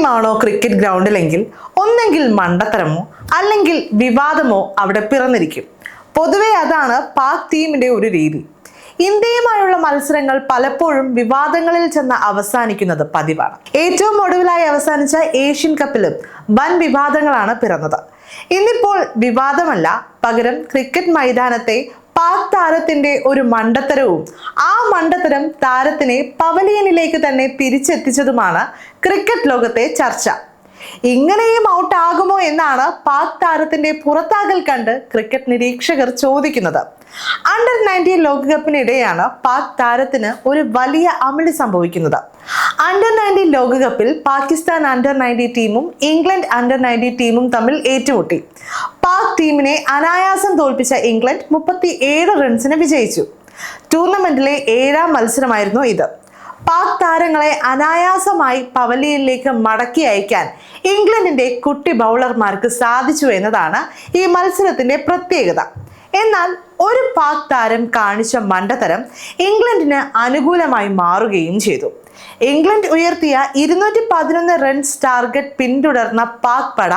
ടീമാണോ cricket ഗ്രൗണ്ടിലെങ്കിൽ ഒന്നെങ്കിൽ മണ്ടത്തരമോ അല്ലെങ്കിൽ വിവാദമോ അവിടെ പിറന്നിരിക്കും. പൊതുവെ അതാണ് പാക് ടീമിന്റെ ഒരു രീതി. ഇന്ത്യയുമായുള്ള മത്സരങ്ങൾ പലപ്പോഴും വിവാദങ്ങളിൽ ചെന്ന് അവസാനിക്കുന്നത് പതിവാണ്. ഏറ്റവും ഒടുവിലായി അവസാനിച്ച ഏഷ്യൻ കപ്പിലും വൻ വിവാദങ്ങളാണ് പിറന്നത്. ഇന്നിപ്പോൾ വിവാദമല്ല, പകരം ക്രിക്കറ്റ് മൈതാനത്തെ പാക് താരത്തിന്റെ ഒരു മണ്ടത്തരവും ആ മണ്ടത്തരം താരത്തിനെ പവലിയനിലേക്ക് തന്നെ തിരിച്ചെത്തിച്ചതുമാണ് ക്രിക്കറ്റ് ലോകത്തെ ചർച്ച. ഇങ്ങനെയും ഔട്ട് ആകുമോ എന്നാണ് പാക് താരത്തിന്റെ പുറത്താകൽ കണ്ട് ക്രിക്കറ്റ് നിരീക്ഷകർ ചോദിക്കുന്നത്. അണ്ടർ 19 ലോകകപ്പിനിടെയാണ് പാക് താരത്തിന് ഒരു വലിയ അമിളി സംഭവിക്കുന്നത്. അണ്ടർ 19 ലോകകപ്പിൽ പാകിസ്ഥാൻ അണ്ടർ 19 ടീമും ഇംഗ്ലണ്ട് അണ്ടർ 19 ടീമും തമ്മിൽ ഏറ്റുമുട്ടി. പാക് ടീമിനെ അനായാസം തോൽപ്പിച്ച ഇംഗ്ലണ്ട് 37 റൺസിന് വിജയിച്ചു. ടൂർണമെന്റിലെ 7ാം മത്സരമായിരുന്നു ഇത്. പാക് താരങ്ങളെ അനായാസമായി പവലിയനിലേക്ക് മടക്കി അയക്കാൻ ഇംഗ്ലണ്ടിന്റെ കുട്ടി ബൗളർമാർക്ക് സാധിച്ചു എന്നതാണ് ഈ മത്സരത്തിന്റെ പ്രത്യേകത. എന്നാൽ ഒരു പാക് താരം കാണിച്ച മണ്ടത്തരം ഇംഗ്ലണ്ടിന് അനുകൂലമായി മാറുകയും ചെയ്തു. ഇംഗ്ലണ്ട് ഉയർത്തിയ 211 റൺസ് ടാർഗറ്റ് പിന്തുടർന്ന പാക് പട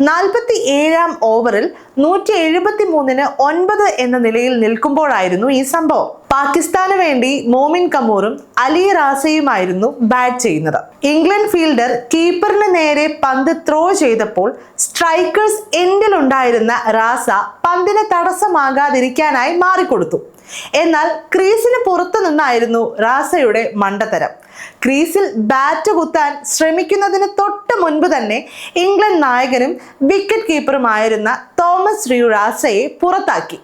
47ാം ഓവറിൽ 173-ന് 9 എന്ന നിലയിൽ നിൽക്കുമ്പോഴായിരുന്നു ഈ സംഭവം. പാകിസ്ഥാന് വേണ്ടി മോമിൻ കമൂറും അലി റാസയുമായിരുന്നു ബാറ്റ് ചെയ്യുന്നത്. ഇംഗ്ലണ്ട് ഫീൽഡർ കീപ്പറിന് നേരെ പന്ത് ത്രോ ചെയ്തപ്പോൾ സ്ട്രൈക്കേഴ്സ് എൻഡിലുണ്ടായിരുന്ന റാസ പന്തിന് തടസ്സമാകാതിരിക്കാനായി മാറിക്കൊടുത്തു. എന്നാൽ ക്രീസിന് പുറത്തു നിന്നായിരുന്നു റാസയുടെ മണ്ടത്തരം. ക്രീസിൽ ബാറ്റ് കുത്താൻ ശ്രമിക്കുന്നതിന് തൊട്ട് മുൻപ് തന്നെ ഇംഗ്ലണ്ട് നായകനും വിക്കറ്റ് കീപ്പറുമായിരുന്ന തോമസ് റിയു റാസയെ പുറത്താക്കി.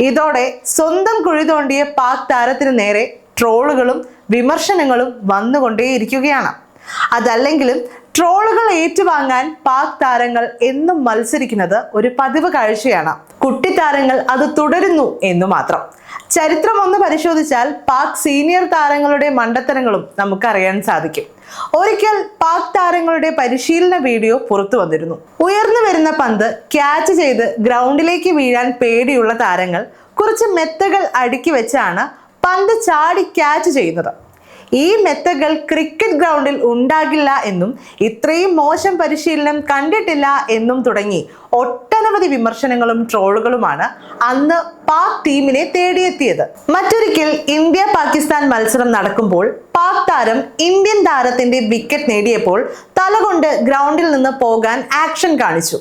ഇതോടെ സ്വന്തം കുഴി തോണ്ടിയ പാക് താരത്തിന് നേരെ ട്രോളുകളും വിമർശനങ്ങളും വന്നുകൊണ്ടേയിരിക്കുകയാണ്. അതല്ലെങ്കിലും ട്രോളുകൾ ഏറ്റുവാങ്ങാൻ പാക് താരങ്ങൾ എന്നും മത്സരിക്കുന്നത് ഒരു പതിവ് കാഴ്ചയാണ്. കുട്ടി താരങ്ങൾ അത് തുടരുന്നു എന്നു മാത്രം. ചരിത്രം ഒന്ന് പരിശോധിച്ചാൽ പാക് സീനിയർ താരങ്ങളുടെ മണ്ടത്തരങ്ങളും നമുക്കറിയാൻ സാധിക്കും. ഒരിക്കൽ പാക് താരങ്ങളുടെ പരിശീലന വീഡിയോ പുറത്തു വന്നിരുന്നു. ഉയർന്നു വരുന്ന പന്ത് ക്യാച്ച് ചെയ്ത് ഗ്രൗണ്ടിലേക്ക് വീഴാൻ പേടിയുള്ള താരങ്ങൾ കുറച്ച് മെത്തകൾ അടുക്കി വെച്ചാണ് പന്ത് ചാടി ക്യാച്ച് ചെയ്യുന്നത്. ഈ മെത്തകൾ ക്രിക്കറ്റ് ഗ്രൗണ്ടിൽ ഉണ്ടാകില്ല എന്നും ഇത്രയും മോശം പരിശീലനം കണ്ടിട്ടില്ല എന്നും തുടങ്ങി ഒട്ടനവധി വിമർശനങ്ങളും ട്രോളുകളുമാണ് അന്ന് പാക് ടീമിനെ തേടിയെത്തിയത്. മറ്റൊരിക്കൽ ഇന്ത്യ പാകിസ്ഥാൻ മത്സരം നടക്കുമ്പോൾ പാക് താരം ഇന്ത്യൻ താരത്തിന്റെ വിക്കറ്റ് നേടിയപ്പോൾ തലകൊണ്ട് ഗ്രൗണ്ടിൽ നിന്ന് പോകാൻ ആക്ഷൻ കാണിച്ചു.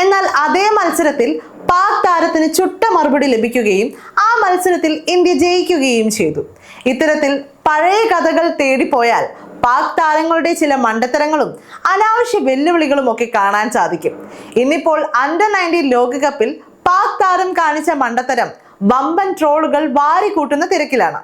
എന്നാൽ അതേ മത്സരത്തിൽ പാക് താരത്തിന് ചുട്ട മറുപടി ലഭിക്കുകയും ആ മത്സരത്തിൽ ഇന്ത്യ ജയിക്കുകയും ചെയ്തു. ഇത്തരത്തിൽ പഴയ കഥകൾ തേടിപ്പോയാൽ പാക് താരങ്ങളുടെ ചില മണ്ടത്തരങ്ങളും അനാവശ്യ വെല്ലുവിളികളും ഒക്കെ കാണാൻ സാധിക്കും. ഇന്നിപ്പോൾ അണ്ടർ 19 ലോകകപ്പിൽ പാക് താരം കാണിച്ച മണ്ടത്തരം വമ്പൻ ട്രോളുകൾ വാരിക്കൂട്ടുന്ന തിരക്കിലാണ്.